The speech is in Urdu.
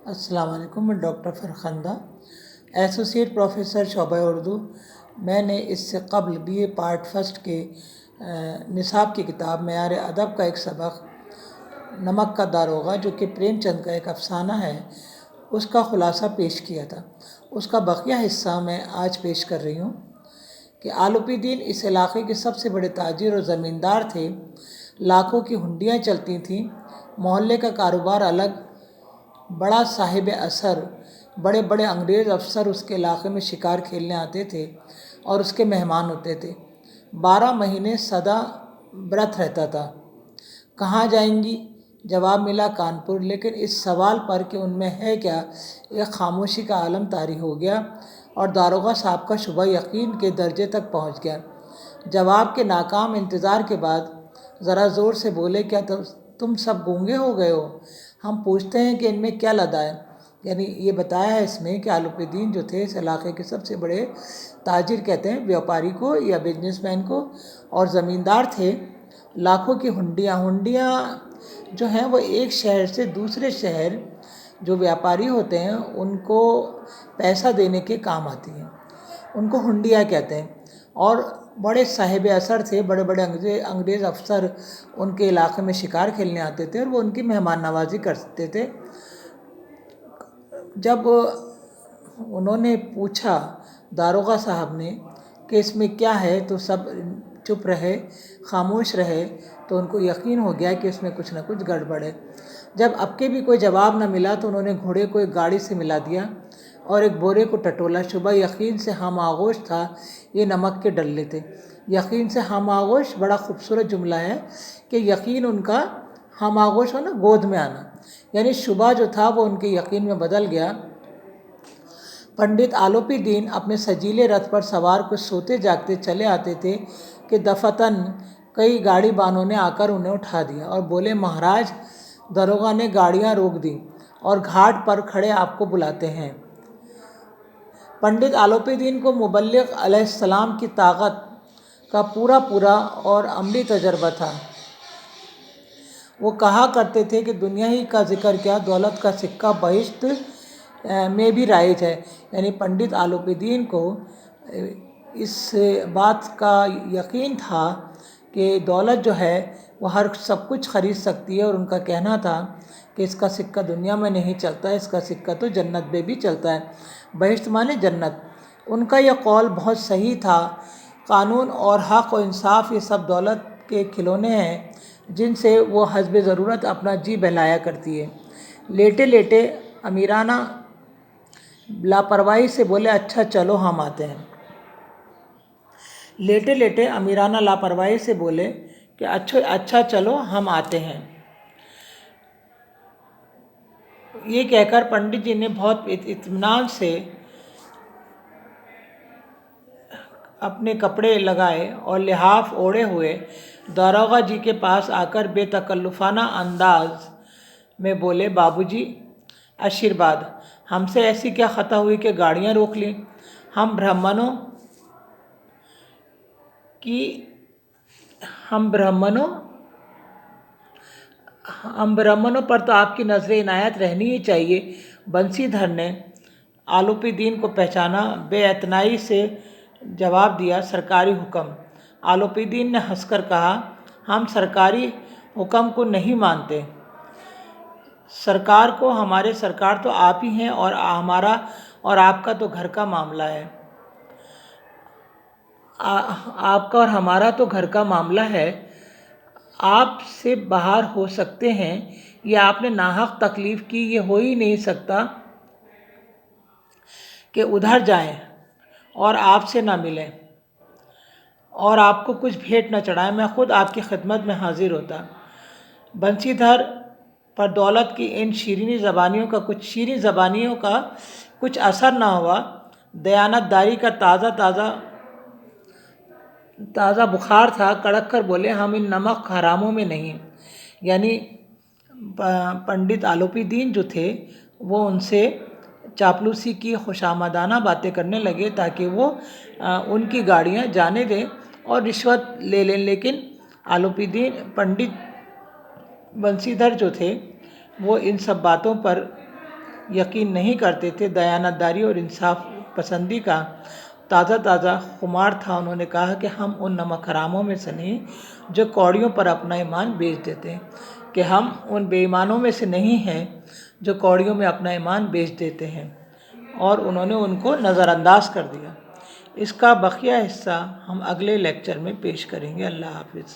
السلام علیکم، میں ڈاکٹر فرخندہ، ایسوسیٹ پروفیسر شعبہ اردو۔ میں نے اس سے قبل BA پارٹ فرسٹ کے نصاب کی کتاب معیار ادب کا ایک سبق نمک کا داروغہ، جو کہ پریم چند کا ایک افسانہ ہے، اس کا خلاصہ پیش کیا تھا۔ اس کا بقیہ حصہ میں آج پیش کر رہی ہوں کہ آلوپی دین اس علاقے کے سب سے بڑے تاجر اور زمیندار تھے۔ لاکھوں کی ہنڈیاں چلتی تھیں، محلے کا کاروبار الگ، بڑا صاحب اثر، بڑے بڑے انگریز افسر اس کے علاقے میں شکار کھیلنے آتے تھے اور اس کے مہمان ہوتے تھے۔ 12 مہینے سدا برت رہتا تھا۔ کہاں جائیں گی؟ جواب ملا کانپور۔ لیکن اس سوال پر کہ ان میں ہے کیا، ایک خاموشی کا عالم طاری ہو گیا اور داروغہ صاحب کا شبہ یقین کے درجے تک پہنچ گیا۔ جواب کے ناکام انتظار کے بعد ذرا زور سے بولے، کیا تم سب گونگے ہو گئے ہو؟ ہم پوچھتے ہیں کہ ان میں کیا لدا ہے؟ یعنی یہ بتایا ہے اس میں کہ آلوپی دین جو تھے اس علاقے کے سب سے بڑے تاجر، کہتے ہیں بیوپاری کو یا بزنس مین کو، اور زمیندار تھے۔ لاکھوں کی ہنڈیاں جو ہیں وہ ایک شہر سے دوسرے شہر جو بیوپاری ہوتے ہیں ان کو پیسہ دینے کے کام آتی ہیں، ان کو ہنڈیاں کہتے ہیں۔ اور بڑے صاحب اثر تھے، بڑے بڑے انگریز افسر ان کے علاقے میں شکار کھیلنے آتے تھے اور وہ ان کی مہمان نوازی کرتے تھے۔ جب انہوں نے پوچھا داروغہ صاحب نے کہ اس میں کیا ہے، تو سب چپ رہے، خاموش رہے، تو ان کو یقین ہو گیا کہ اس میں کچھ نہ کچھ گڑبڑ ہے۔ جب اب کے بھی کوئی جواب نہ ملا تو انہوں نے گھوڑے کو ایک گاڑی سے ملا دیا اور ایک بورے کو ٹٹولا۔ شبہ یقین سے ہم آغوش تھا، یہ نمک کے ڈلے تھے۔ یقین سے ہم آغوش بڑا خوبصورت جملہ ہے کہ یقین ان کا ہم آغوش ہونا، گود میں آنا، یعنی شبہ جو تھا وہ ان کے یقین میں بدل گیا۔ پنڈت آلوپی دین اپنے سجیلے رتھ پر سوار کچھ سوتے جاگتے چلے آتے تھے کہ دفعتاً کئی گاڑی بانوں نے آ کر انہیں اٹھا دیا اور بولے، مہاراج، داروغہ نے گاڑیاں روک دیں اور گھاٹ پر کھڑے آپ کو بلاتے ہیں۔ پنڈت آلوپی دین کو مبلغ علیہ السلام کی طاقت کا پورا اور عملی تجربہ تھا۔ وہ کہا کرتے تھے کہ دنیا ہی کا ذکر کیا، دولت کا سکہ بہشت میں بھی رائج ہے۔ یعنی پنڈت آلوپی دین کو اس بات کا یقین تھا کہ دولت جو ہے وہ سب کچھ خرید سکتی ہے، اور ان کا کہنا تھا کہ اس کا سکہ دنیا میں نہیں چلتا، اس کا سکہ تو جنت میں بھی چلتا ہے۔ بہشت مانے جنت۔ ان کا یہ قول بہت صحیح تھا۔ قانون اور حق و انصاف یہ سب دولت کے کھلونے ہیں جن سے وہ حسب ضرورت اپنا جی بہلایا کرتی ہے۔ لیٹے لیٹے امیرانہ لاپرواہی سے بولے، اچھا چلو ہم آتے ہیں۔ لیٹے لیٹے امیرانہ لاپرواہی سے بولے کہ اچھا چلو ہم آتے ہیں۔ یہ کہہ کر پنڈت جی نے بہت اطمینان سے اپنے کپڑے لگائے اور لحاف اوڑھے ہوئے داروغہ جی کے پاس آ کر بے تکلفانہ انداز میں بولے، بابو جی آشیرواد، ہم سے ایسی کیا خطا ہوئی کہ گاڑیاں روک لیں؟ ہم برہمنوں پر تو آپ کی نظر عنایت رہنی ہی چاہیے۔ بنسی دھر نے آلوپی دین کو پہچانا، بے اعتنائی سے جواب دیا، سرکاری حکم۔ آلوپی دین نے ہنس کر کہا، ہم سرکاری حکم کو نہیں مانتے۔ سرکار کو، ہمارے سرکار تو آپ ہی ہیں، اور ہمارا اور آپ کا تو گھر کا معاملہ ہے۔ آپ کا اور ہمارا تو گھر کا معاملہ ہے۔ آپ سے باہر ہو سکتے ہیں، یہ آپ نے ناحق تکلیف کی، یہ ہو ہی نہیں سکتا کہ ادھر جائیں اور آپ سے نہ ملیں اور آپ کو کچھ بھیٹ نہ چڑھائیں، میں خود آپ کی خدمت میں حاضر ہوتا۔ بنسی دھر پر دولت کی ان شیریں زبانیوں کا کچھ اثر نہ ہوا۔ دیانت داری کا تازہ بخار تھا۔ کڑک کر بولے، ہم ان نمک حراموں میں نہیں۔ یعنی پنڈت آلوپی دین جو تھے وہ ان سے چاپلوسی کی خوشامدانہ باتیں کرنے لگے تاکہ وہ ان کی گاڑیاں جانے دیں اور رشوت لے لیں۔ لیکن پنڈت بنسی دھر جو تھے وہ ان سب باتوں پر یقین نہیں کرتے تھے۔ دیانتداری اور انصاف پسندی کا تازہ خمار تھا۔ انہوں نے کہا کہ ہم ان نمک حراموں میں سے نہیں جو کوڑیوں پر اپنا ایمان بیچ دیتے ہیں، کہ ہم ان بے ایمانوں میں سے نہیں ہیں جو کوڑیوں میں اپنا ایمان بیچ دیتے ہیں، اور انہوں نے ان کو نظر انداز کر دیا۔ اس کا بقیہ حصہ ہم اگلے لیکچر میں پیش کریں گے۔ اللہ حافظ۔